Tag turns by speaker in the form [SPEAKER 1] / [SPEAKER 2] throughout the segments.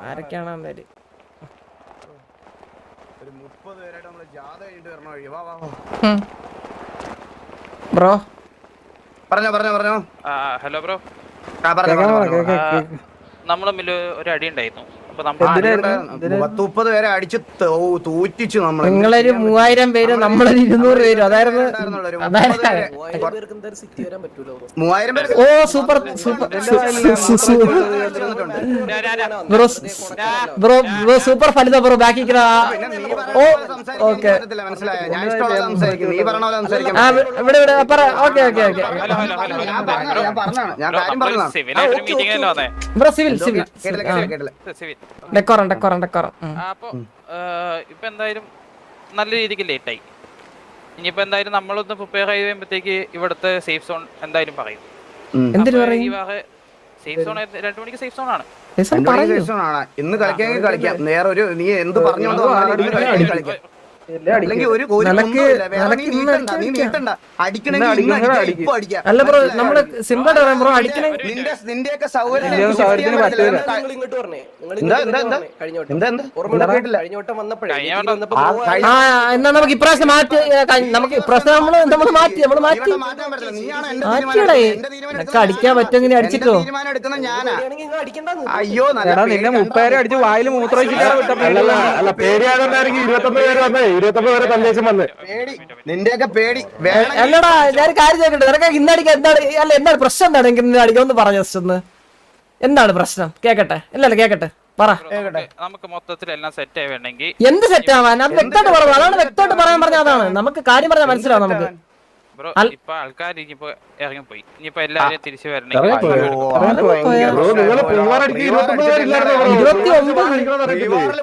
[SPEAKER 1] ആരൊക്കെയാണ് എന്തായാലും ബ്രോ
[SPEAKER 2] പറഞ്ഞോ
[SPEAKER 3] ഹലോ ബ്രോ നമ്മൾ തമ്മിൽ ഒരു അടി ഉണ്ടായിരുന്നു.
[SPEAKER 2] 30 പേരെ അടിച്ച് തൂറ്റിച്ചു നമ്മള്.
[SPEAKER 1] നിങ്ങളൊരു 3000 പേര് നമ്മളൊരു 200 പേരും അതായിരുന്നു. Oh super bro bro super ഫലിത ബ്രോ ബാക്കി ഓ ഓക്കെ ഇവിടെ ഇവിടെ പറ. Okay okay okay bro civil civil decorum decorum decorum.
[SPEAKER 3] അപ്പൊ ഇപ്പൊ എന്തായാലും നല്ല രീതിക്ക് ലേറ്റായി. ഇനിയിപ്പോ എന്തായാലും നമ്മളൊന്ന് പ്രിപ്പയർ ചെയ്യുമ്പോഴത്തേക്ക് ഇവിടുത്തെ സേഫ് സോൺ എന്തായാലും പറയും. സേഫ് സോൺ 2 മണിക്ക് സേഫ് സോൺ ആണ്.
[SPEAKER 2] ഇന്ന് കളിക്കാൻ കളിക്കാം. നേരെ ഒരു നീ എന്ത് പറഞ്ഞോണ്ട് കളിക്കാം.
[SPEAKER 1] അല്ല ബ്രോ നമ്മള് സിമ്പിൾ പറയാം ബ്രോ അടിക്കണേ.
[SPEAKER 2] നിന്റെയൊക്കെ
[SPEAKER 1] എന്നാ നമുക്ക് ഇപ്രാവശ്യം മാറ്റി. നമുക്ക് ഇപ്രാവശ്യം നമ്മള് മാറ്റി മാറ്റിയടേ അടിക്കാൻ പറ്റുമെങ്കിൽ അടിച്ചിട്ടോ.
[SPEAKER 2] അയ്യോ
[SPEAKER 4] നിന്നെ 30 പേരെ അടിച്ച് വായിൽ മൂത്രം
[SPEAKER 2] നിന്റെയൊക്കെ പേടി.
[SPEAKER 1] അല്ലടാ ഞാൻ കാര്യം ചോദിക്കട്ടെ നിനക്ക് ഇന്നടിക്കാൻ എന്താണ്? അല്ല എന്താണ് പ്രശ്നം? എന്താണ് എങ്കിൽ അടിക്കാമെന്ന് പറഞ്ഞു ജസ്റ്റ് ഒന്ന്. എന്താണ് പ്രശ്നം കേക്കട്ടെ? ഇല്ലല്ല കേക്കട്ടെ പറ.
[SPEAKER 3] നമുക്ക് മൊത്തത്തിൽ എല്ലാം സെറ്റ് ആയി വേണമെങ്കിൽ
[SPEAKER 1] എന്ത് സെറ്റ് ആവാൻ? അത് വ്യക്തമായിട്ട് പറഞ്ഞു. അതാണ് വ്യക്തമായിട്ട് പറയാൻ പറഞ്ഞ അതാണ്. നമുക്ക് കാര്യം പറഞ്ഞാൽ മനസ്സിലാവും നമുക്ക്.
[SPEAKER 3] ഇപ്പൊ ആൾക്കാർ ഇനിയിപ്പോ ഇറങ്ങിപ്പോയി. ഇനിയിപ്പോ എല്ലാവരും തിരിച്ചു വരണമെങ്കിൽ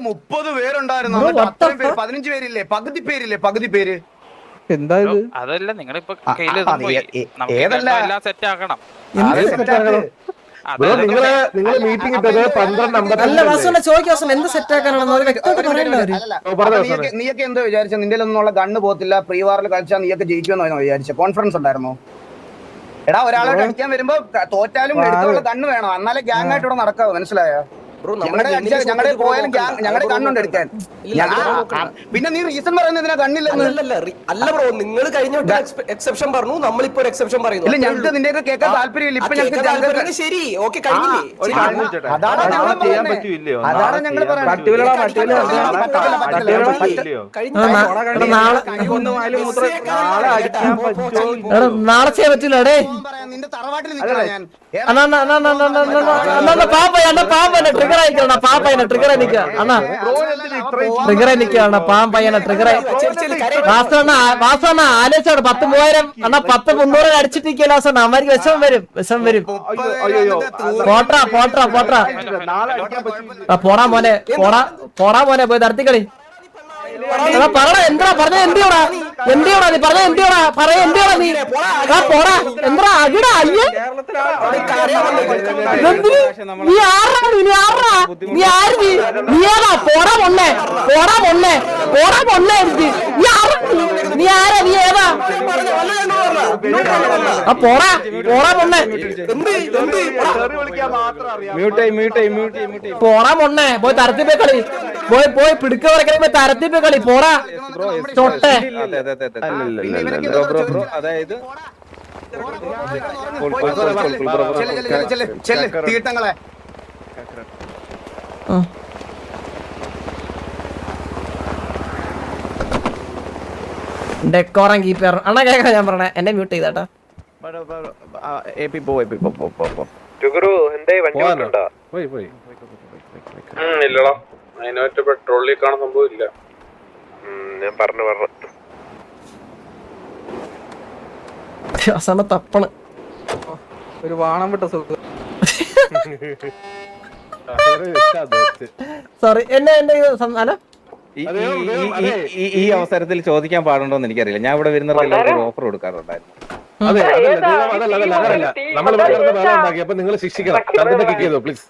[SPEAKER 2] 30 പേരുണ്ടായിരുന്നു. 15 പേരില്ലേ? പകുതി പേര്.
[SPEAKER 4] എന്താ
[SPEAKER 3] അതല്ല നിങ്ങളിപ്പോ കയ്യിൽ എല്ലാം സെറ്റ് ആക്കണം.
[SPEAKER 1] എന്ത് സെറ്റ് ആക്കാനാണ്
[SPEAKER 2] നീയൊക്കെ എന്തോ വിചാരിച്ച? നിന്റെ ഒന്നുള്ള ഗണ്ണ് പോകത്തില്ല. പ്രീ വാറിൽ കളിച്ചാൽ നീയൊക്കെ ജയിക്കുമെന്നോ വിചാരിച്ച? കോൺഫിഡൻസ് ഉണ്ടായിരുന്നോ? എടാ ഒരാളെ കളിക്കാൻ വരുമ്പോ തോറ്റാലും എടുത്തുള്ള ഗണ്ണ് വേണം. എന്നാലേ ഗ്യാങ് ആയിട്ട് ഇവിടെ നടക്കാവോ? മനസ്സിലായോ? ഞങ്ങളുടെ പോയാലും ഞങ്ങളുടെ കണ്ണുണ്ട് എടുക്കാൻ. പിന്നെ നീ റീസൺ പറയുന്നതിനാ കണ്ണില്ലെന്ന്.
[SPEAKER 5] അല്ല ബ്രോ നിങ്ങൾ കഴിഞ്ഞ എക്സെപ്ഷൻ പറഞ്ഞു. നമ്മളിപ്പോ ഒരു എക്സെപ്ഷൻ പറയുന്നു.
[SPEAKER 2] ഇല്ല ഞങ്ങൾക്ക് നിന്റെയൊക്കെ കേൾക്കാൻ താല്പര്യമില്ല. ഇപ്പൊ ഞങ്ങൾക്ക്
[SPEAKER 5] ശരി ഓക്കെ കഴിഞ്ഞില്ലേ?
[SPEAKER 2] അതാണ് ഞങ്ങൾ
[SPEAKER 1] നാളെ ചെയ്യാൻ പറ്റില്ല.
[SPEAKER 2] നിന്റെ തറവാട്ടിൽ നിൽക്കണം ഞാൻ.
[SPEAKER 1] ആലോചിച്ചാണ് 10,000 അണ്ണാ 10,300 അടിച്ചിട്ടിരിക്കല്ലോ. അവർക്ക് വിഷം വരും. പോടാ മോനെ പോയി തർത്തിക്കളി. പറ എന്താ പറഞ്ഞ? എന്തിയോടാ നീ പറഞ്ഞ? എന്തിയോടാ നീ? പോടാ എന്താ അകിടാ? അയ്യേ നീ ആരാ? നീ ആര്? നീ ഏതാ? പോടാ പൊണ്ണെ നീ ആരാ? നീ ഏതാ? പോടാ പൊണ്ണെ പോടാ പൊണ്ണെ പോയി തരത്തിപ്പോ കളി. പോയി പിടുക്ക വരക്കണ തരത്തിപ്പോ കളി. പോടാ ചൊട്ടെ.
[SPEAKER 4] അതായത്
[SPEAKER 2] തീട്ടങ്ങളെ
[SPEAKER 1] ഡെക്കോറം കീപ്പർ അണ്ണാ കേൾക്കാം. ഞാൻ പറഞ്ഞ എന്നെ മ്യൂട്ട് ചെയ്താട്ടോ.
[SPEAKER 6] ഇല്ലടാ അതിനായിട്ട് പെട്രോളിൽ കാണാൻ സംഭവം ഇല്ല. ഞാൻ പറഞ്ഞു
[SPEAKER 1] അവസാനം തപ്പണ്
[SPEAKER 4] ഒരു വാണം വിട്ട സുഖം.
[SPEAKER 1] സോറി എന്നെ ഹലോ.
[SPEAKER 4] ഈ അവസരത്തിൽ ചോദിക്കാൻ പാടുണ്ടോന്ന് എനിക്കറിയില്ല. ഞാൻ ഇവിടെ വരുന്നവർക്ക് ഓഫർ കൊടുക്കാറുണ്ടായിരുന്നു.
[SPEAKER 6] നമ്മൾ നിങ്ങൾ ശിക്ഷിക്കണം. പ്ലീസ്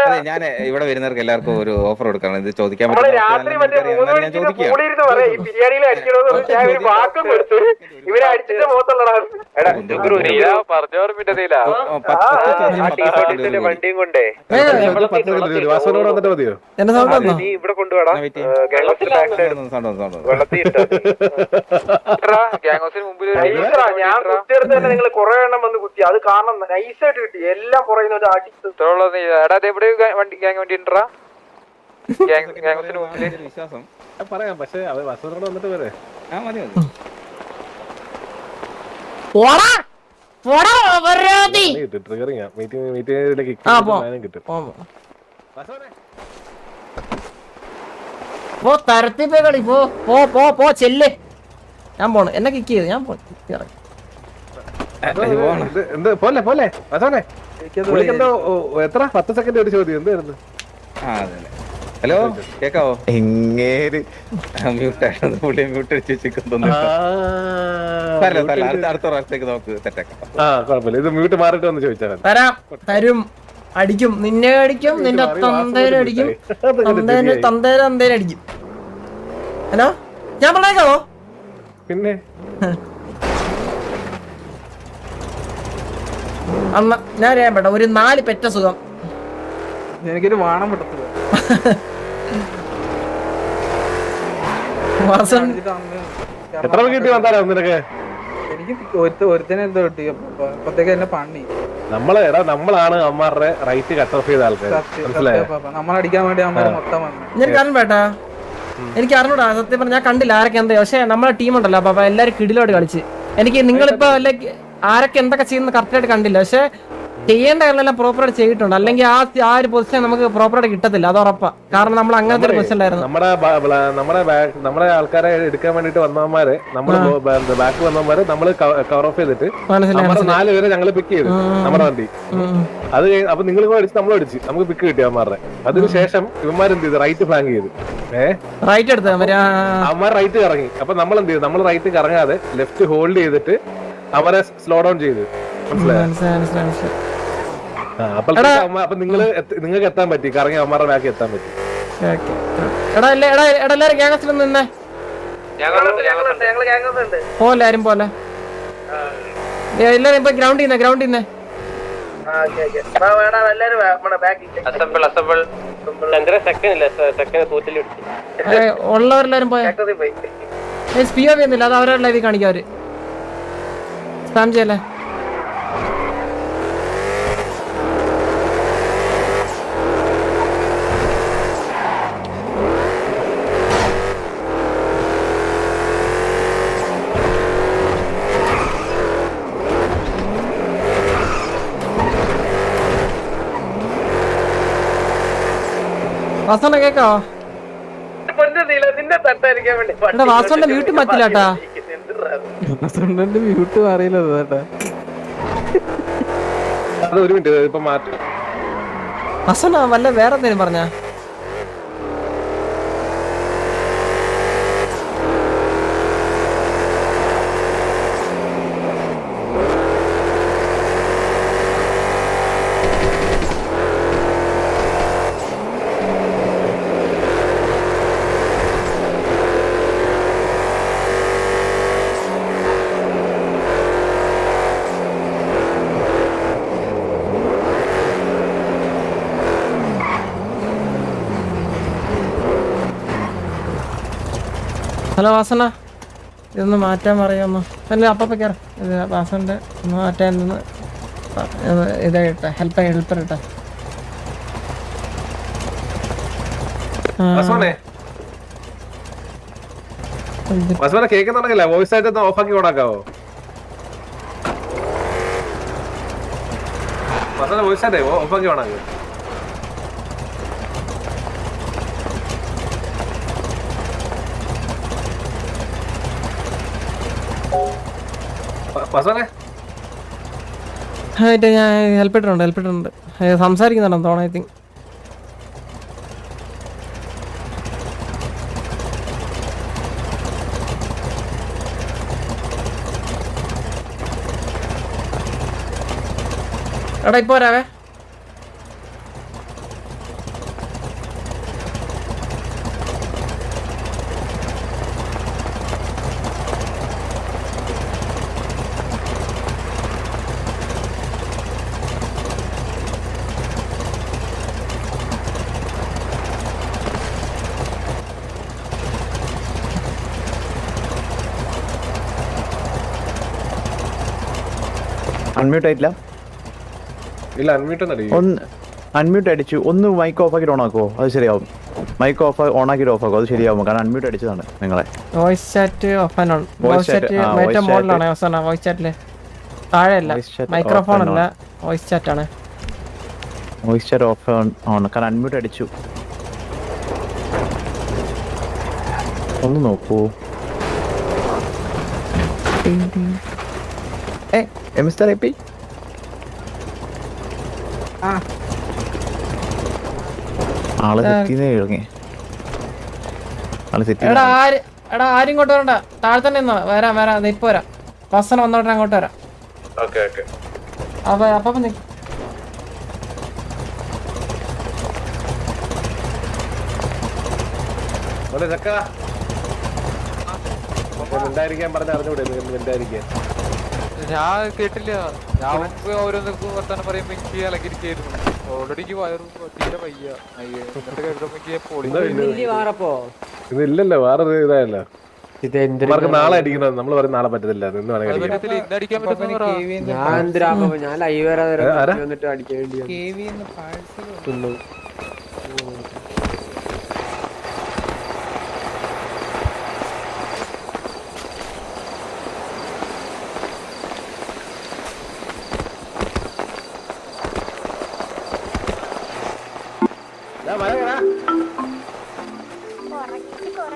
[SPEAKER 4] അതെ ഞാൻ ഇവിടെ വരുന്നവർക്ക് എല്ലാവർക്കും ഒരു ഓഫർ കൊടുക്കണം. ഇത് ചോദിക്കാൻ പറ്റും ഞാൻ ചോദിക്കാം.
[SPEAKER 6] വണ്ടിയും കൊണ്ടേ
[SPEAKER 1] എന്നെ സൗണ്ട് വന്നോ?
[SPEAKER 6] ഇവിടെ കൊണ്ടുപോടാ ഞാൻ കുത്തിയെടുത്ത് തന്നെ നിങ്ങൾ കുറെ എണ്ണം വന്ന് കുത്തി. അത് കാരണം നൈസായിട്ട് കിട്ടി. എല്ലാം പറയുന്ന ഒരു അടിച്ച്
[SPEAKER 4] വിശ്വാസം
[SPEAKER 7] പറയാം. പക്ഷെ വസൂനോട് വന്നിട്ട് വരെ
[SPEAKER 4] മതി മതി.
[SPEAKER 7] ട്രിഗറിങ് മീറ്റിംഗിലേക്ക്
[SPEAKER 1] തരത്തിപ്പോ കളി പോ പോ പോ പോ ചെല്ല്. ഞാൻ പോണ്. എന്നെ കിക്ക് ചെയ്ത് ഞാൻ പോയി.
[SPEAKER 7] പോലെ പോലെ വസോനെ എന്തോ എത്ര 10 സെക്കൻഡ് ഒരു ചോദ്യം എന്തായിരുന്നു?
[SPEAKER 4] ഹലോ കേക്കാവോ? മ്യൂട്ടായിരുന്നു പുള്ളി മ്യൂട്ട് അടിച്ച് വെച്ചിരിക്കുന്നു. അടുത്ത പ്രാവശ്യത്തേക്ക് നമുക്ക് സെറ്റാക്കാം.
[SPEAKER 7] കുഴപ്പമില്ല. ഇത് മ്യൂട്ട് മാറിട്ട് വന്ന് ചോദിച്ചാൽ
[SPEAKER 1] തരാം. തരും. അടിക്കും. നിന്നെ അടിക്കും. നിന്റെ തന്തേനെ അടിക്കും. തന്തേനെ അടിക്കും. ഹലോ ഞാൻ പറഞ്ഞേക്കാവോ?
[SPEAKER 7] പിന്നെ
[SPEAKER 1] അമ്മ ഞാൻ അറിയാൻ പെട്ട ഒരു 4 പെറ്റ സുഖം.
[SPEAKER 8] എനിക്കൊരു വാണം പെട്ടത്
[SPEAKER 7] എത്ര കിട്ടി വന്നാലോ നിനക്ക്?
[SPEAKER 8] എനിക്ക് ഒരുത്തനെ എന്തോ കിട്ടി. അപ്പത്തേക്ക് എന്നെ പണി.
[SPEAKER 7] നമ്മളാണ് അമ്മാരുടെ റൈറ്റ് കട്ട് ഓഫ് ചെയ്ത ആൾക്കാർ. മനസ്സിലായോ?
[SPEAKER 8] നമ്മളടിക്കാൻ വേണ്ടി അമ്മ മൊത്തം വന്നു.
[SPEAKER 1] ഞാൻ കാരണം പേട്ടാ എനിക്ക് അറിഞ്ഞൂടാ സത്യം പറഞ്ഞാൽ. ഞാൻ കണ്ടില്ല ആരൊക്കെ എന്താ. പക്ഷെ നമ്മളെ ടീം ഉണ്ടല്ലോ അപ്പൊ എല്ലാരും കിടിലോട്ട് കളിച്ച്. എനിക്ക് നിങ്ങളിപ്പോ ആരൊക്കെ എന്തൊക്കെ ചെയ്യുന്നത് കറക്റ്റായിട്ട് കണ്ടില്ല. പക്ഷെ ചെയ്യേണ്ട കാര്യങ്ങളെല്ലാം പ്രോപ്പറായിട്ട് ചെയ്തിട്ടുണ്ട്. അല്ലെങ്കിൽ ആ ഒരു പൊസിഷൻ നമുക്ക് പ്രോപ്പറായിട്ട് കിട്ടത്തില്ല. അത് ഉറപ്പാ. കാരണം നമ്മൾ അങ്ങനത്തെ ഒരു പൊസിഷൻ ആയിരുന്നു.
[SPEAKER 7] നമ്മുടെ ആൾക്കാരെ എടുക്കാൻ വേണ്ടിട്ട് വന്നവന്മാരെ നമ്മള് ബാക്ക് വന്നവന്മാരെ നമ്മള് കവർ ഓഫ് ചെയ്തിട്ട് 4 പേരെ ഞങ്ങള് പിക്ക് ചെയ്തു നമ്മുടെ വണ്ടി. അത് അപ്പൊ നിങ്ങൾ അടിച്ച് നമ്മൾ അടിച്ച് നമുക്ക് പിക്ക് കിട്ടി അവന്മാരുടെ. അതിനുശേഷം ഇവന്മാരെന്ത് ചെയ്തു? റൈറ്റ് ഫ്ലാങ്ക് ചെയ്തു.
[SPEAKER 1] റൈറ്റ് എടുത്ത
[SPEAKER 7] അവന്മാർ റൈറ്റ് കറങ്ങി. അപ്പൊ നമ്മൾ എന്ത് ചെയ്തു? നമ്മൾ റൈറ്റ് കറങ്ങാതെ ലെഫ്റ്റ് ഹോൾഡ് ചെയ്തിട്ട് അവരെ സ്ലോ ഡൗൺ ചെയ്തു. മനസ്സിലായോ? അപ്പൊ നിങ്ങൾക്ക് എത്താൻ പറ്റി. കറങ്ങി അവന്മാരുടെ ബാക്കി എത്താൻ പറ്റി.
[SPEAKER 1] എല്ലാരും ഗ്യാങ്സിൽ നിന്നേ പോലെ ആരും പോലെ എല്ലാരും ഇപ്പൊ ഗ്രൗണ്ടിൽ നിന്നേ ഉള്ളവരെല്ലാരും പോയാ സ്പിയോ ചെയ്യുന്നില്ല. അത് അവരുടെ ലൈവിൽ കാണിക്കാം. അവര് സ്പാം ചെയ്യല്ലേ? വാസോണ്ട കേക്കാവോ? വാസോണ്ട മ്യൂട്ട് പറ്റില്ലാട്ടാ.
[SPEAKER 8] മ്യൂട്ട് അറിയില്ല.
[SPEAKER 7] ഒരു മിനിറ്റ് ഇപ്പൊ മാറ്റും.
[SPEAKER 1] വാസോണ്ട വല്ല വേറെ എന്തെങ്കിലും പറഞ്ഞാ? ഹലോ വാസന ഇതൊന്ന് മാറ്റാൻ പറയാമോ? അല്ല അപ്പ കയറ ഇത് വാസന്റെ ഒന്ന് മാറ്റാൻ ഇതായിട്ടെ ഹെൽപ്പർ ഇട്ടെ.
[SPEAKER 7] കേൾക്കുന്നുണ്ടെങ്കിലേ വോയിസ് ആയിട്ട് ഓഫ് ആക്കി ഓണാക്കാവോ? വോയിസ് ആയിട്ടേ ഓഫ് ആക്കി ഓണാക്കോ?
[SPEAKER 1] ഞാൻ ഹെൽപ്പ് ഇട്ടിട്ടുണ്ട് സംസാരിക്കുന്നുണ്ടെന്ന് തോന്നുന്നു. ഐ തിങ്ക് എടാ ഇപ്പൊ വരാവേ.
[SPEAKER 9] അൺമ്യൂട്ട് ആയിട്ടില്ല.
[SPEAKER 7] ഇല്ല അൺമ്യൂട്ട്
[SPEAKER 9] ഒന്ന് അൺമ്യൂട്ട് അടിച്ചു. ഒന്ന് മൈക്ക് ഓഫ് ആക്കിയിട്ട് ഓൺ ആക്കുമോ? അത് ശരിയാവും. മൈക്ക് ഓൺ ആക്കിയിട്ട് ഓഫ് ആക്കുമോ? അത് ശരിയാവും. കാരണം അൺമ്യൂട്ട് അടിച്ചതാണ് നിങ്ങളെ.
[SPEAKER 1] Voice chat off and on. Voice chat മറ്റേ മോഡിലാണ് അവസാനം. വോയിസ് ചാറ്റില് താഴെയല്ല, മൈക്രോഫോൺ അല്ല, വോയിസ് ചാറ്റ് ആണ്.
[SPEAKER 9] വോയിസ് ചാറ്റ് ഓഫ് ആണ് കാരണം അൺമ്യൂട്ട് അടിച്ചു. ഒന്ന് നോക്കൂ. മിസ്റ്റർ എ പി ആള് സെറ്റിന്ന് ഇറങ്ങി. ആള് സെറ്റ്.
[SPEAKER 1] എടാ ആരും ഇങ്ങോട്ട് വരണ്ട, താഴെ തന്നെ നിന്നോ. വരാം ഇപ്പൊ വരാം. വസന വന്നോട്ടെ, അങ്ങോട്ട് വരാം. അപ്പൊ
[SPEAKER 7] മിണ്ടായിരിക്കാൻ പറഞ്ഞ അറിഞ്ഞൂടെ? മിണ്ടായിരിക്കാൻ
[SPEAKER 3] ഞാൻ കേട്ടില്ല. ഞാൻ ഓരോന്നൊക്കെ വർത്താനം പറയുമ്പോ എനിക്ക് ഇളകിയിരിക്കായിരുന്നു. ഓൾറെഡി എനിക്ക് വയറും തീരെ വയ്യ. എന്നിട്ട് കേട്ടപ്പോ
[SPEAKER 7] ഇതില്ലല്ലോ, വേറെ ഇതായല്ലോ. നാളെ അടിക്കണം. നമ്മള് പറയും നാളെ പറ്റത്തില്ല. ഇന്ന് വേണമെങ്കിൽ
[SPEAKER 3] ഇന്ന് അടിക്കാൻ പറ്റുന്ന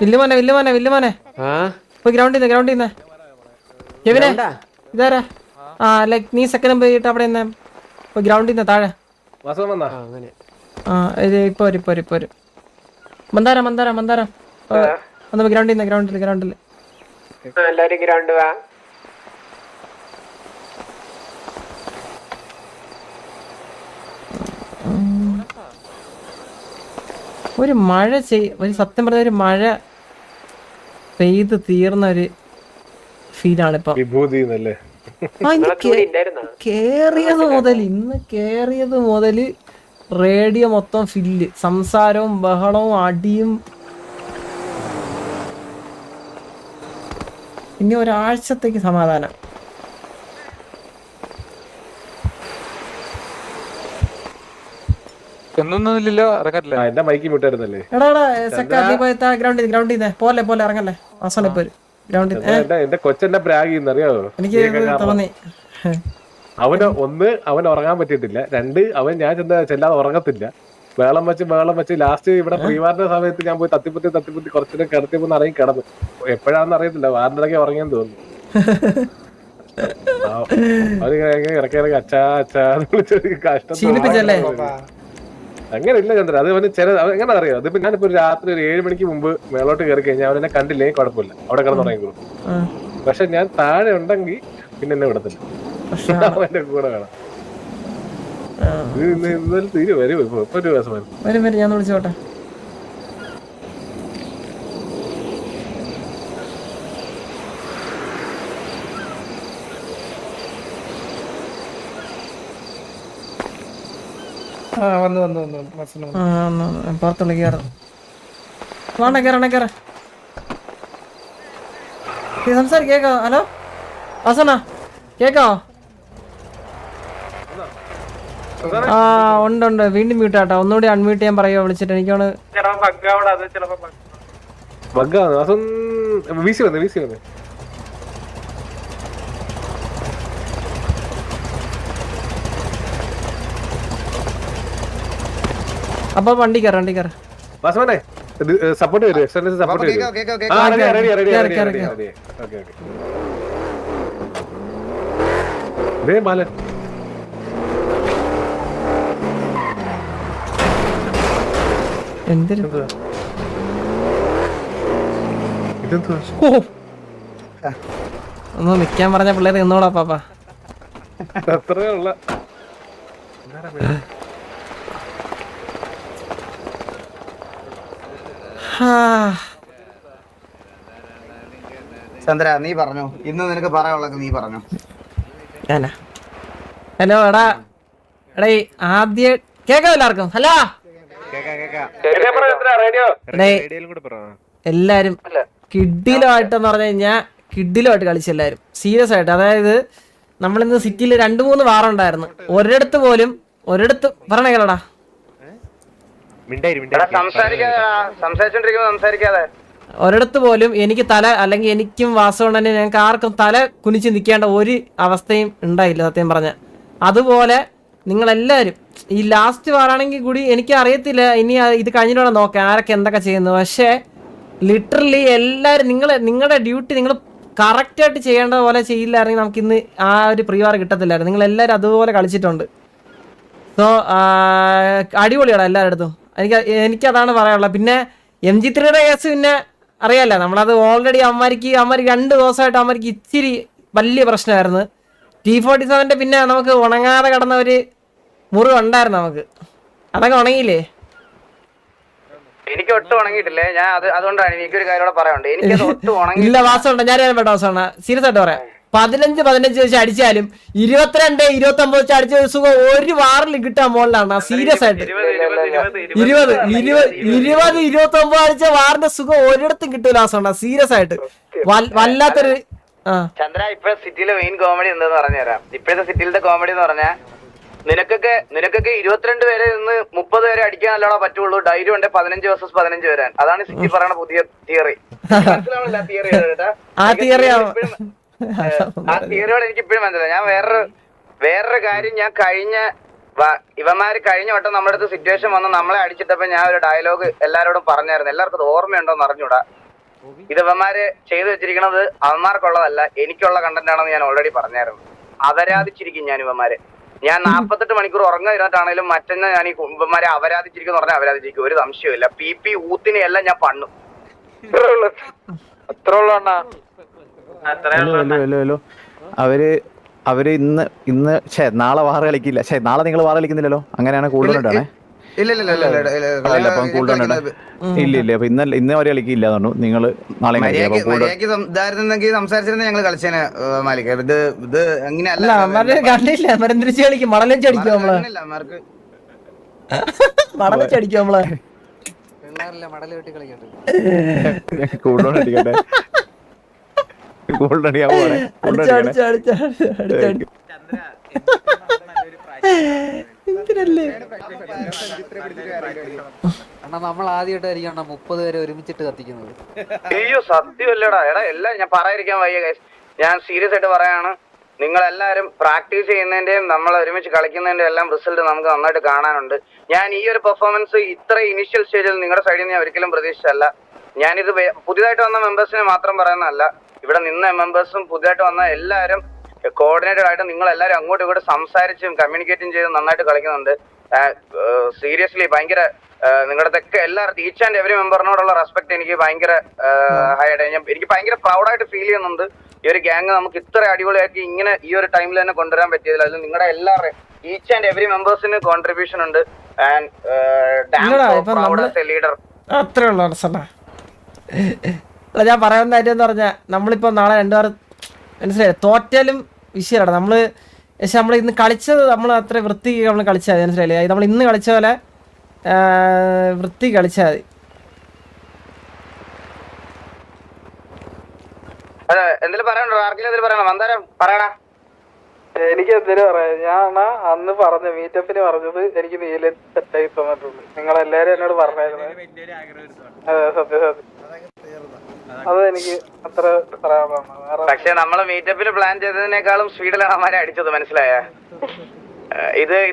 [SPEAKER 1] വില്ലുമോനെ ഇപ്പൊ ഗ്രൗണ്ടിൽ നിന്ന് കെവിനെ ഇതാരാ? ആ ലൈക് നീ സെക്കൻഡ് പോയിട്ട് അവിടെ നിന്ന് ഇപ്പൊ ഗ്രൗണ്ടിൽ നിന്ന് താഴെ. ആ ഇത് ഇപ്പൊ വരും. മന്ദാരം ഒന്ന് ഗ്രൗണ്ടിൽ
[SPEAKER 6] എല്ലാരും ഗ്രൗണ്ട് വാ.
[SPEAKER 1] ഒരു മഴ സത്യം പറഞ്ഞ ഒരു മഴ പെയ്ത് തീർന്ന ഒരു ഫീലാണ് ഇപ്പൊ. ഇന്ന് കേറിയത് മുതല് റേഡിയോ മൊത്തം ഫില്ല്, സംസാരവും ബഹളവും അടിയും. ഇനി ഒരാഴ്ചത്തേക്ക് സമാധാനം.
[SPEAKER 7] എന്റെ മൈക്ക് വിട്ടായിരുന്നല്ലേ?
[SPEAKER 1] ഗ്രൗണ്ടിൽ പോലെ ഇറങ്ങല്ലേ. അവസാനം ഇപ്പൊ ഗ്രൗണ്ടിൽ
[SPEAKER 7] എന്റെ കൊച്ചെന്നെ പ്രാഗിന്ന് അറിയാവോ?
[SPEAKER 1] എനിക്ക് തോന്നി.
[SPEAKER 7] അവൻ ഉറങ്ങാൻ പറ്റിയിട്ടില്ല. രണ്ട്, അവൻ ഞാൻ ചെല്ലാതെ ഉറങ്ങത്തില്ല. വേളം വെച്ച് ലാസ്റ്റ് ഇവിടെ പ്രീവാറിന്റെ സമയത്ത് ഞാൻ പോയി തത്തിപ്പത്തി കുറച്ചിട്ട് കിടത്തിയപ്പോ ഇറങ്ങി കിടന്നു. എപ്പോഴാണെന്ന് അറിയത്തില്ല. വാറിനിടയ്ക്ക് ഉറങ്ങിയെന്ന് തോന്നുന്നു. അവരിങ്ങനെ ഇറക്കി അച്ഛാ കഷ്ടം. അങ്ങനെ ഇല്ല ചന്ദ്ര. അത് എങ്ങനെ അറിയാം? അതിപ്പോ ഞാനിപ്പോ രാത്രി ഒരു 7 മണിക്ക് മുമ്പ് മേളോട്ട് കയറി കഴിഞ്ഞാൽ അവനെന്നെ കണ്ടില്ലേ കുഴപ്പമില്ല, അവിടെ കിടന്നുറങ്ങിക്കോളും. പക്ഷെ ഞാൻ താഴെ ഉണ്ടെങ്കിൽ പിന്നെ എന്നെ വിടത്തില്ല. അവന്റെ കൂടെ വേണം. ഇന്നലെ തീരെ വരും. ഇപ്പൊ ഒരു ദിവസം
[SPEAKER 1] വരും. ഞാൻ വിളിച്ചോട്ടെ. പുറത്തുള്ള കേറ സംസാരിക്ക. കേക്കാ? ഹലോ വാസന കേക്കാവോ? ആ ഉണ്ട്. വീണ്ടും മ്യൂട്ടാട്ടോ. ഒന്നുകൂടി അൺമ്യൂട്ട് ചെയ്യാൻ പറയുമോ വിളിച്ചിട്ട്? എനിക്കാണ്
[SPEAKER 7] വീസി വന്ന്
[SPEAKER 1] അപ്പൊ വണ്ടി കയറ
[SPEAKER 7] സപ്പോർട്ട് വരും. എക്സ്റ്റൻഡ് സപ്പോർട്ട് വരും. ബാലൻ
[SPEAKER 1] ഒന്ന് നിക്കാൻ പറഞ്ഞ പിള്ളേര് നിന്നോളാ പാപ്പ.
[SPEAKER 7] അത്രേ ഉള്ള
[SPEAKER 2] ചന്ദ്ര നീ പറഞ്ഞു, ഇന്ന് നിനക്ക് പറയാനുള്ളത് നീ പറഞ്ഞു.
[SPEAKER 1] ഹലോ എടാ എടാ ആദ്യ കേക്കാം എല്ലാവർക്കും? ഹലോ എല്ലാരും കിഡിലുമായിട്ടെന്ന് പറഞ്ഞു കഴിഞ്ഞാൽ കിഡിലുമായിട്ട് കളിച്ചു എല്ലാരും സീരിയസ് ആയിട്ട്. അതായത് നമ്മളിന്ന് സിറ്റിയിൽ 2-3 വാറുണ്ടായിരുന്നു. ഒരിടത്ത് പറഞ്ഞ കേളടാ ഒരിടത്ത് പോലും എനിക്ക് തല അല്ലെങ്കിൽ എനിക്കും വാസവണ്ണനെ ഞങ്ങൾക്ക് ആർക്കും തല കുനിച്ച് നിൽക്കേണ്ട ഒരു അവസ്ഥയും ഉണ്ടായില്ല സത്യം പറഞ്ഞ. അതുപോലെ നിങ്ങളെല്ലാവരും ഈ ലാസ്റ്റ് വാറാണെങ്കിൽ കൂടി എനിക്ക് അറിയത്തില്ല ഇനി ഇത് കഴിഞ്ഞിട്ട് നോക്കാം ആരൊക്കെ എന്തൊക്കെ ചെയ്യുന്നു. പക്ഷേ ലിറ്ററലി എല്ലാവരും നിങ്ങളുടെ ഡ്യൂട്ടി നിങ്ങൾ കറക്റ്റായിട്ട് ചെയ്യേണ്ട പോലെ ചെയ്യില്ലായിരുന്നെങ്കിൽ നമുക്കിന്ന് ആ ഒരു പ്രീവാർ കിട്ടത്തില്ലായിരുന്നു. നിങ്ങളെല്ലാവരും അതുപോലെ കളിച്ചിട്ടുണ്ട്. സോ അടിപൊളിയാണ് എല്ലാവരുടെ. എനിക്കതാണ് പറയാനുള്ളത്. പിന്നെ MG3യുടെ കേസ് പിന്നെ അറിയാമല്ലോ, നമ്മളത് ഓൾറെഡി അമ്മമാർക്ക് 2 ദിവസമായിട്ട് അമ്മമാർക്ക് ഇച്ചിരി വലിയ പ്രശ്നമായിരുന്നു. T47 പിന്നെ നമുക്ക് ഉണങ്ങാതെ കിടന്ന ഒരു മുറിവുണ്ടായിരുന്നു നമുക്ക്. അതൊക്കെ ഉണങ്ങിയില്ലേ?
[SPEAKER 2] എനിക്ക് ഒട്ടും ഉണങ്ങിയിട്ടില്ലേ. ഞാൻ അതുകൊണ്ടാണ് എനിക്കൊരു കാര്യം പറയാനുണ്ട്. എനിക്ക് ഒട്ടും ഉണങ്ങി
[SPEAKER 1] ഇല്ല വാസമുണ്ട്. ഞാൻ വാസമാണ് സീരിയസ് ആയിട്ട് പറയാം. 15 വെച്ച് അടിച്ചാലും 22-29 വെച്ച് അടിച്ച സുഖം ഒരു വാറിൽ കിട്ടാൻ മുകളിലാണ്. സീരിയസ് ആയിട്ട് 20-29 അടിച്ച വാറിന്റെ സുഖം ഒരിടത്തും കിട്ടൂല വാസമുണ്ട. സീരിയസ് ആയിട്ട് വല്ലാത്തൊരു
[SPEAKER 2] ചന്ദ്ര. ഇപ്പൊ സിറ്റിയിലെ മെയിൻ കോമഡി എന്താന്ന് പറഞ്ഞുതരാം. ഇപ്പോഴത്തെ സിറ്റിയിലത്തെ കോമഡി എന്ന് പറഞ്ഞാൽ നിനക്കൊക്കെ 22 പേരെ നിന്ന് 30 പേരെ അടിക്കാനല്ലോടാ പറ്റുള്ളൂ. ധൈര്യം ഉണ്ട് 15 vs 15 വരാൻ. അതാണ് സിറ്റി പറയുന്ന പുതിയ തിയറി. മനസ്സിലാവില്ല ആ തിയറിയോട് എനിക്ക് ഇപ്പോഴും മനസ്സിലായി. ഞാൻ വേറൊരു കാര്യം, ഞാൻ ഇവന്മാര് കഴിഞ്ഞ വട്ടം നമ്മുടെ അടുത്ത് സിറ്റുവേഷൻ വന്ന് നമ്മളെ അടിച്ചിട്ടപ്പോ ഞാൻ ഒരു ഡയലോഗ് എല്ലാരോടും പറഞ്ഞായിരുന്നു. എല്ലാവർക്കും അത് ഓർമ്മയുണ്ടോന്ന് അറിഞ്ഞൂടാ. ഇത് ഇവന്മാര് ചെയ്തു വെച്ചിരിക്കുന്നത് അവന്മാർക്കുള്ളതല്ല, എനിക്കുള്ള കണ്ടന്റ് ആണെന്ന് ഞാൻ ഓൾറെഡി പറഞ്ഞായിരുന്നു. അപരാധിച്ചിരിക്കും ഞാൻ ഇവന്മാരെ. ഞാൻ 48 മണിക്കൂർ ഉറങ്ങാതിരുന്നിട്ടാണെങ്കിലും മറ്റന്നെ ഞാൻ ഈ ഇവന്മാരെ അപരാധിച്ചിരിക്കും പറഞ്ഞാൽ അപരാധിച്ചിരിക്കും. ഒരു സംശയമില്ല. PP ഊത്തിനെ എല്ലാം ഞാൻ പണ്ണും.
[SPEAKER 6] അത്ര ഉള്ളു അണ്ണാ.
[SPEAKER 9] അവര് ഇന്ന് നാളെ വാറ് കളിക്കില്ല. നാളെ നിങ്ങൾ വാറ് കളിക്കുന്നില്ലല്ലോ. അങ്ങനെയാണ് കൂടുതലുണ്ടാണേ. ഇല്ല അപ്പൊ ഇന്ന് അവര് കളിക്കില്ല. നിങ്ങൾ നാളെ
[SPEAKER 2] സംസാരിച്ചിരുന്ന ഞങ്ങൾ കളിച്ചേനെ മാലിക. ഇത്
[SPEAKER 1] എങ്ങനെയല്ല കണ്ടില്ല. കളിക്കും മടലച്ചടിക്കും മടലച്ചടിക്കും നമ്മളെ
[SPEAKER 8] മടല് വെട്ടി കളിക്കട്ടെ.
[SPEAKER 9] കൂടുതലടിക്കട്ടെ.
[SPEAKER 8] അണ്ണാ നമ്മൾ ആദ്യമായിട്ടായിരിക്കും 30 പേരെ ഒരുമിച്ചിട്ട് കത്തിക്കുന്നത്.
[SPEAKER 2] അയ്യോ സത്യമല്ലടാ. എടാ എല്ലാം ഞാൻ പറയാതിരിക്കാൻ വയ്യ. ഞാൻ സീരിയസ് ആയിട്ട് പറയാണ്. നിങ്ങളെല്ലാവരും പ്രാക്ടീസ് ചെയ്യുന്നതിന്റെയും നമ്മൾ ഒരുമിച്ച് കളിക്കുന്നതിന്റെ എല്ലാം റിസൾട്ട് നമുക്ക് നന്നായിട്ട് കാണാനുണ്ട്. ഞാൻ ഈ ഒരു പെർഫോമൻസ് ഇത്ര ഇനിഷ്യൽ സ്റ്റേജിൽ നിങ്ങളുടെ സൈഡിൽ നിന്ന് ഞാൻ ഒരിക്കലും പ്രതീക്ഷിച്ചല്ല. ഞാനിത് പുതിയതായിട്ട് വന്ന മെമ്പേഴ്സിനെ മാത്രം പറയുന്നതല്ല, ഇവിടെ നിന്ന മെമ്പേഴ്സും പുതിയതായിട്ട് വന്ന എല്ലാവരും കോർഡിനേറ്റഡ് ആയിട്ട് നിങ്ങൾ എല്ലാവരും അങ്ങോട്ടും ഇങ്ങോട്ടും സംസാരിച്ചും കമ്മ്യൂണിക്കേറ്റും ചെയ്ത് നന്നായിട്ട് കളിക്കുന്നുണ്ട്. സീരിയസ്ലി ഭയങ്കര നിങ്ങളുടെയൊക്കെ എല്ലാവർക്കും ഈച്ച് ആൻഡ് എവറി മെമ്പറിനോടുള്ള റെസ്പെക്ട് എനിക്ക് ഭയങ്കര ഹൈ ആയിട്ട് എനിക്ക് ഭയങ്കര പ്രൗഡായിട്ട് ഫീൽ ചെയ്യുന്നുണ്ട്. ഈ ഒരു ഗ്യാങ് നമുക്ക് ഇത്ര അടിപൊളിയാക്കി ഇങ്ങനെ ഈ ഒരു ടൈമിൽ തന്നെ കൊണ്ടുവരാൻ പറ്റിയതിൽ അതിൽ നിങ്ങളുടെ എല്ലാവരുടെയും ഈച്ച് ആൻഡ് എവറി മെമ്പേഴ്സിന് കോൺട്രിബ്യൂഷൻ ഉണ്ട്. ആൻഡ് ലീഡർ
[SPEAKER 1] അത്രേ ഉള്ളൂ. ഞാൻ പറയുന്ന കാര്യം എന്ന് പറഞ്ഞാൽ നമ്മളിപ്പോൾ നാളെ 2 വാർ മനസ്സിലായി തോറ്റാലും വിഷയമാണ് നമ്മള്. പക്ഷെ നമ്മൾ ഇന്ന് കളിച്ചത് നമ്മൾ അത്ര വൃത്തി നമ്മൾ കളിച്ചാൽ മതി. മനസ്സിലായില്ലേ? നമ്മൾ ഇന്ന് കളിച്ച പോലെ വൃത്തി കളിച്ചാൽ മതി.
[SPEAKER 2] എന്തെങ്കിലും പറയാനുണ്ടോ? ആർക്കെങ്കിലും എന്തെങ്കിലും പറയണോ? മന്ദാരം പറയടാ.
[SPEAKER 8] എനിക്ക് എന്തിനാ പറയാ. ഞാൻ അന്ന് പറഞ്ഞ മീറ്റപ്പിന് പറഞ്ഞത് എനിക്ക് നീല സെറ്റായി തന്നിട്ടുണ്ട്. നിങ്ങളെല്ലാരും എന്നോട് പറഞ്ഞായിരുന്നു. അതെ സത്യം. അത് എനിക്ക് അത്ര പറയാനുള്ളതാണ്.
[SPEAKER 2] പക്ഷെ നമ്മള് മീറ്റപ്പിന് പ്ലാൻ ചെയ്തതിനേക്കാളും സ്പീഡിലാണ് അവന്മാരെ അടിച്ചത്. മനസ്സിലായ?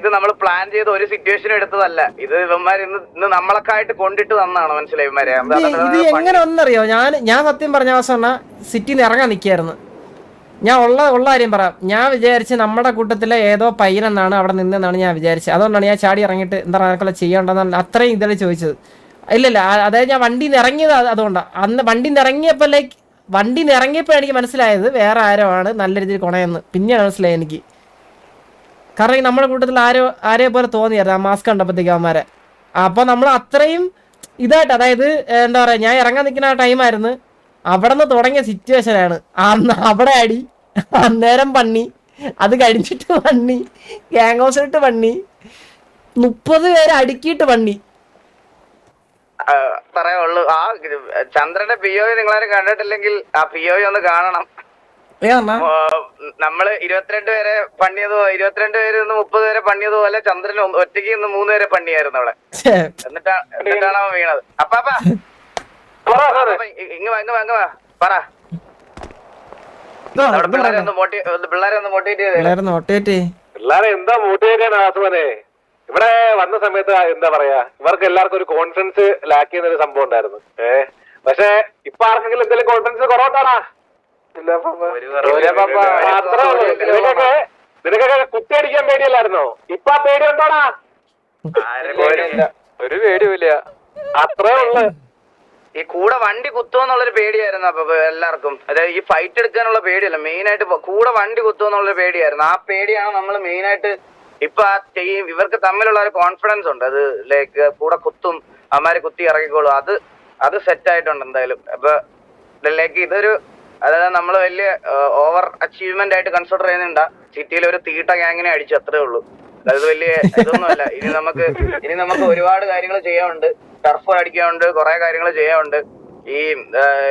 [SPEAKER 2] ഇത് നമ്മൾ പ്ലാൻ ചെയ്ത ഒരു സിറ്റുവേഷനും എടുത്തതല്ല. ഇത് ഇവന്മാർ ഇന്ന് നമ്മളൊക്കെ കൊണ്ടിട്ട് തന്നാണ്. മനസ്സിലായി ഇവന്മാരെ?
[SPEAKER 1] ഇത് എങ്ങനെ ഒന്നറിയോ? ഞാൻ സത്യം പറഞ്ഞ അവസാന സിറ്റിന്ന് ഇറങ്ങാൻ നിൽക്കായിരുന്നു. ഞാൻ ഉള്ള കാര്യം പറയാം. ഞാൻ വിചാരിച്ച് നമ്മുടെ കൂട്ടത്തിലെ ഏതോ പയ്യനെന്നാണ് അവിടെ നിന്നെന്നാണ് ഞാൻ വിചാരിച്ചത്. അതുകൊണ്ടാണ് ഞാൻ ചാടി ഇറങ്ങിയിട്ട് എന്താ പറയുക ചെയ്യേണ്ടതെന്നാണ് അത്രയും ഇതേ ചോദിച്ചത്. ഇല്ലല്ല, അതായത് ഞാൻ വണ്ടിയിൽ നിന്ന് ഇറങ്ങിയത് അതുകൊണ്ടാണ്. അന്ന് വണ്ടിയിൽ നിന്ന് ഇറങ്ങിയപ്പോൾ എനിക്ക് മനസ്സിലായത് വേറെ ആരോ ആണ് നല്ല രീതിയിൽ കൊണയെന്ന്. പിന്നെയാണ് മനസ്സിലായത് എനിക്ക്. കാരണം ഈ നമ്മുടെ കൂട്ടത്തിൽ ആരെയെ പോലെ തോന്നിയായിരുന്നു ആ മാസ്ക് കണ്ടപ്പോഴത്തേക്ക് അവന്മാരെ. അപ്പൊ നമ്മൾ അത്രയും ഇതായിട്ട്, അതായത് എന്താ പറയാ, ഞാൻ ഇറങ്ങാൻ നിൽക്കുന്ന ആ ടൈമായിരുന്നു. അവിടെ നിന്ന് തുടങ്ങിയ സിറ്റുവേഷനാണ്. അവിടെ അടി, അന്നേരം പണ്ണി, അത് കഴിഞ്ഞിട്ട് പണ്ണി, ഗ്യാങ് ഹൗസിലിട്ട് പണ്ണി, 30 പേരെ അടുക്കിയിട്ട് പണ്ണി.
[SPEAKER 2] പറയുള്ളൂ. ആ ചന്ദ്രന്റെ POV നിങ്ങളാരും കണ്ടിട്ടില്ലെങ്കിൽ ആ POV ഒന്ന് കാണണം. നമ്മള് 22 പേരെ പണിയതോ, 22 പേര് 30 പേരെ പണിയതോ അല്ല, ചന്ദ്രൻ ഒറ്റയ്ക്ക് 3 പേരെ പണിയായിരുന്നു അവിടെ. എന്നിട്ടാണ് അവൻ വീണത്. അപ്പാപ്പാ ഇങ്ങ് വാ പറ. പിള്ളേരെ ഒന്ന് മോട്ടിവേറ്റ് ചെയ്തേ.
[SPEAKER 7] പിള്ളേരെ എന്താ മോട്ടിവേറ്റ് ചെയ്യാൻ ആസുവനെ? ഇവിടെ വന്ന സമയത്ത് എന്താ പറയാ, ഇവർക്ക് എല്ലാവർക്കും ഒരു കോൺഫിഡൻസ് ലാക്ക് ചെയ്യുന്ന ഒരു സംഭവം ഉണ്ടായിരുന്നു. പക്ഷെ ഇപ്പൊ ആർക്കെങ്കിലും എന്തെങ്കിലും കോൺഫിഡൻസ് കുറവുണ്ടാടാ? നിനക്കൊക്കെ കുത്തിയടിക്കാൻ പേടിയല്ലായിരുന്നോ? ഇപ്പൊ ആ പേടി ഉണ്ടോടാ?
[SPEAKER 6] ഒരു പേടിയില്ല.
[SPEAKER 7] അത്രേ ഉള്ളു.
[SPEAKER 2] ഈ കൂടെ വണ്ടി കുത്തുമെന്നുള്ളൊരു പേടിയായിരുന്നു അപ്പൊ എല്ലാവർക്കും. അതായത് ഈ ഫൈറ്റ് എടുക്കാനുള്ള പേടിയല്ല, മെയിൻ ആയിട്ട് കൂടെ വണ്ടി കുത്തുമെന്നുള്ളൊരു പേടിയായിരുന്നു. ആ പേടിയാണ് നമ്മൾ മെയിൻ ആയിട്ട് ഇപ്പൊ ആ ടീം ഇവർക്ക് തമ്മിലുള്ള ഒരു കോൺഫിഡൻസ് ഉണ്ട്. അത് ലൈക്ക് കൂടെ കുത്തും, അവന്മാര് കുത്തി ഇറങ്ങിക്കോളും. അത് സെറ്റ് ആയിട്ടുണ്ട് എന്തായാലും. അപ്പൊ ലൈക്ക് ഇതൊരു, അതായത് നമ്മൾ വലിയ ഓവർ അച്ചീവ്മെന്റ് ആയിട്ട് കൺസിഡർ ചെയ്യുന്നുണ്ടാ. സിറ്റിയിൽ ഒരു തീട്ട ഗ്യാങ്ങിനെ അടിച്ചു, അത്രേ ഉള്ളൂ. അതായത് വലിയ ഇതൊന്നുമല്ല. ഇനി നമുക്ക് ഒരുപാട് കാര്യങ്ങൾ ചെയ്യാനുണ്ട്. ടർഫ് അടിക്കാനുണ്ട്, കുറെ കാര്യങ്ങൾ ചെയ്യാനുണ്ട്. ഈ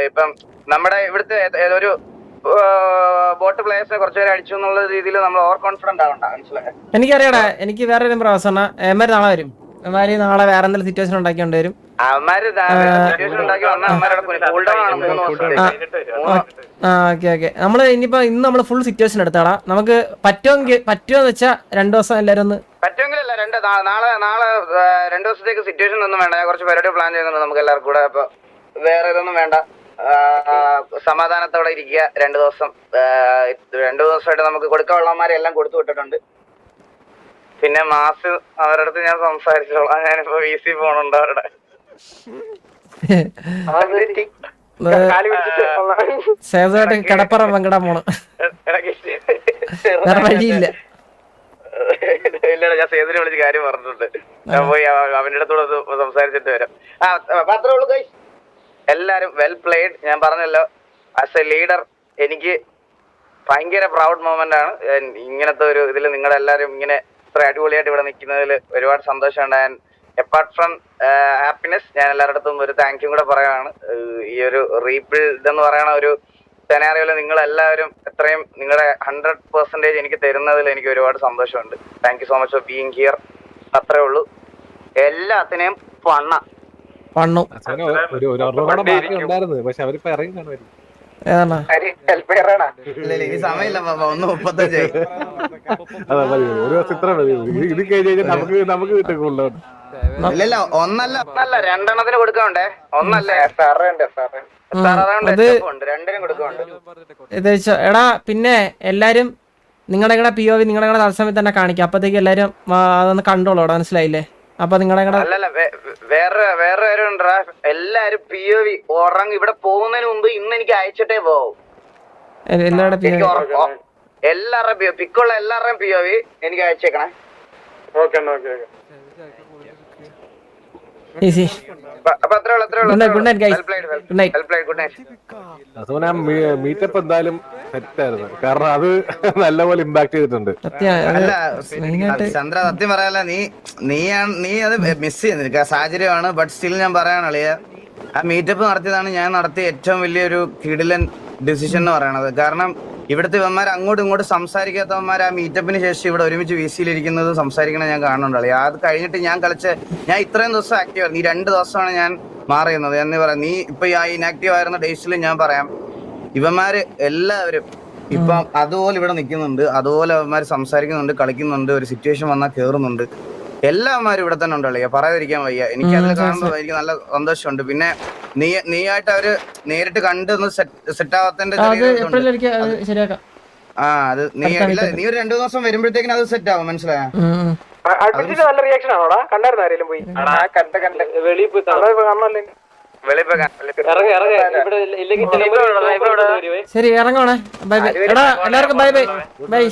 [SPEAKER 2] ഇപ്പം നമ്മുടെ ഇവിടുത്തെ ഒരു ബോട്ട് പ്ലേയേഴ്സിനെ കുറച്ചുപേരെ അടിച്ചു എന്നുള്ള രീതിയിൽ നമ്മൾ ഓവർ കോൺഫിഡന്റ് ആവണ്ട, മനസ്സിലായോ?
[SPEAKER 1] എനിക്കറിയാടാ. എനിക്ക് വേറെ ഒരു പ്രവാസം, എമാര് നാളെ വരും. എമാര് നാളെ വേറെ എന്തെങ്കിലും സിറ്റുവേഷൻ ഉണ്ടാക്കിക്കൊണ്ട് വരും.
[SPEAKER 2] അവന്മാര് സിറ്റുവേഷൻ ഉണ്ടാക്കി വന്നാൽ അവന്മാരുടെ കൂൾ ഡൗൺ ആണ് 3 ദിവസം.
[SPEAKER 1] ഓക്കെ. നമ്മള് ഇന്ന് നമ്മള് ഫുൾ സിറ്റുവേഷൻ എടുത്താടാ. നമുക്ക് പറ്റുമെന്ന് വെച്ചാ 2 ദിവസം എല്ലാരും ഒന്ന്
[SPEAKER 2] പറ്റുമെങ്കിലല്ല നാളെ 2 ദിവസത്തേക്ക് സിറ്റുവേഷൻ ഒന്നും വേണ്ട. ഞാൻ കുറച്ച് പരിപാടി പ്ലാൻ ചെയ്യുന്നുണ്ട് നമുക്ക് എല്ലാവർക്കും കൂടെ. അപ്പൊ വേറെ ഇതൊന്നും വേണ്ട. സമാധാനത്തോടെ ഇരിക്കുക 2 ദിവസം. 2 ദിവസമായിട്ട് നമുക്ക് കൊടുക്കാനുള്ളവന്മാരെ എല്ലാം കൊടുത്തു വിട്ടിട്ടുണ്ട്. പിന്നെ മാസ് അവരുടെ അടുത്ത് ഞാൻ സംസാരിച്ചോളാം. ഞാനിപ്പോ VC പോണുണ്ട് അവരുടെ.
[SPEAKER 1] കിടപ്പറ വെങ്കടാൻ പോണ്. വേറെ വഴിയില്ല.
[SPEAKER 2] ഇല്ലടാ, ഞാൻ സേതുവിനെ വിളിച്ച് കാര്യം പറഞ്ഞിട്ടുണ്ട്. ഞാൻ പോയി അവന്റെ അടുത്തൂടെ സംസാരിച്ചിട്ട് വരാം. അത്രേ ഉള്ളൂ ഗൈസ്. എല്ലാരും വെൽ പ്ലേഡ്. ഞാൻ പറഞ്ഞല്ലോ, ആസ് എ ലീഡർ എനിക്ക് ഭയങ്കര പ്രൗഡ് മൊമെന്റ് ആണ്. ഇങ്ങനത്തെ ഒരു ഇതിൽ നിങ്ങളെല്ലാരും ഇങ്ങനെ ഇത്ര അടിപൊളിയായിട്ട് ഇവിടെ നിൽക്കുന്നതിൽ ഒരുപാട് സന്തോഷമുണ്ട്. ആൻഡ് അപ്പാർട്ട് ഫ്രം ഹാപ്പിനെസ്, ഞാൻ എല്ലാവരുടെ അടുത്തും ഒരു താങ്ക്യൂ കൂടെ പറയുകയാണ്. ഈ ഒരു റീബിൽഡ് എന്ന് പറയുന്ന ഒരു സെനാറിയോയില് നിങ്ങളെല്ലാവരും എത്രയും നിങ്ങളുടെ 100% എനിക്ക് തരുന്നതിൽ എനിക്ക് ഒരുപാട് സന്തോഷമുണ്ട്. Thank you so much for being here. അത്രേ ഉള്ളൂ. എല്ലാത്തിനെയും
[SPEAKER 7] ഉണ്ടായിരുന്നു. പക്ഷെ അവരിപ്പോ ഇറങ്ങി കാണുമായിരിക്കും.
[SPEAKER 2] ഒന്നല്ല 2 കൊടുക്കണ്ടേ? ഒന്നല്ലേ?
[SPEAKER 1] എടാ പിന്നെ എല്ലാരും നിങ്ങളുടെ POV നിങ്ങളുടെ തത്സമയത്ത് തന്നെ കാണിക്കാം. അപ്പത്തേക്ക് എല്ലാരും അതൊന്ന് കണ്ടോളൂ. മനസ്സിലായില്ലേ? അപ്പൊ നിങ്ങളുടെ
[SPEAKER 2] വേറെ കാര്യം ഉണ്ടാ. എല്ലാരും POV ഉറങ്ങി ഇവിടെ പോകുന്നതിന് മുമ്പ് ഇന്ന് എനിക്ക് അയച്ചിട്ടേ പോവും. എല്ലാവരുടെയും പിക്കുള്ള എല്ലാവരുടെയും POV എനിക്ക് അയച്ചേക്കണേ.
[SPEAKER 7] മീറ്റപ്പ് എന്തായാലും സെറ്റായിരുന്നു. കാരണം അത് നല്ലപോലെ ഇമ്പാക്ട് ചെയ്തിട്ടുണ്ട്.
[SPEAKER 2] ചന്ദ്ര സത്യം പറയാല്ല, നീ അത് മിസ് ചെയ്യുന്ന സാഹചര്യമാണ്. ബട്ട് സ്റ്റിൽ ഞാൻ പറയാനളിയ, ആ മീറ്റപ്പ് നടത്തിയതാണ് ഞാൻ നടത്തിയ ഏറ്റവും വലിയൊരു കിടിലൻ ഡിസിഷൻ എന്ന് പറയണത്. കാരണം ഇവിടുത്തെ ഇവന്മാർ അങ്ങോട്ടും ഇങ്ങോട്ടും സംസാരിക്കാത്തവന്മാർ ആ മീറ്റപ്പിന് ശേഷം ഇവിടെ ഒരുമിച്ച് VC-യിലിരിക്കുന്നത് സംസാരിക്കണത് ഞാൻ കാണുന്നുണ്ടല്ലേ. അത് കഴിഞ്ഞിട്ട് ഞാൻ ഇത്രയും ദിവസം ആക്റ്റീവ് ആയിരുന്നു. ഈ 2 ദിവസമാണ് ഞാൻ മാറിയുന്നത് എന്ന് പറയാം. നീ ഇപ്പൊ ഈ ഇനാക്റ്റീവ് ആയിരുന്ന ഡേയ്സിൽ ഞാൻ പറയാം, ഇവന്മാര് എല്ലാവരും ഇപ്പം അതുപോലെ ഇവിടെ നിൽക്കുന്നുണ്ട്. അതുപോലെ അവന്മാർ സംസാരിക്കുന്നുണ്ട്, കളിക്കുന്നുണ്ട്, ഒരു സിറ്റുവേഷൻ വന്നാൽ കേറുന്നുണ്ട്. എല്ലാവന്മാരും ഇവിടെ തന്നെ ഉണ്ടല്ലേ, പറയാതിരിക്കാൻ വയ്യ. എനിക്ക് അതിൽ കാണുമ്പോൾ എനിക്ക് നല്ല സന്തോഷമുണ്ട്. പിന്നെ നീയായിട്ട് അവര് നേരിട്ട് കണ്ടൊന്ന് സെറ്റ് ആവാത്തതിന്റെ നീ ഒരു 2 ദിവസം വരുമ്പോഴത്തേക്കിനും അത് സെറ്റ് ആവും. മനസ്സിലായോ?
[SPEAKER 6] നല്ല റിയാക്ഷൻ ആണോടാ? കണ്ടായിരുന്നു ആരെങ്കിലും പോയി? വെളിയിൽ പോയി കാണണല്ലേ?
[SPEAKER 1] ശരി ഇറങ്ങണേ. Bye bye. എടാ എല്ലാവർക്കും ബൈ ബൈ ബൈ.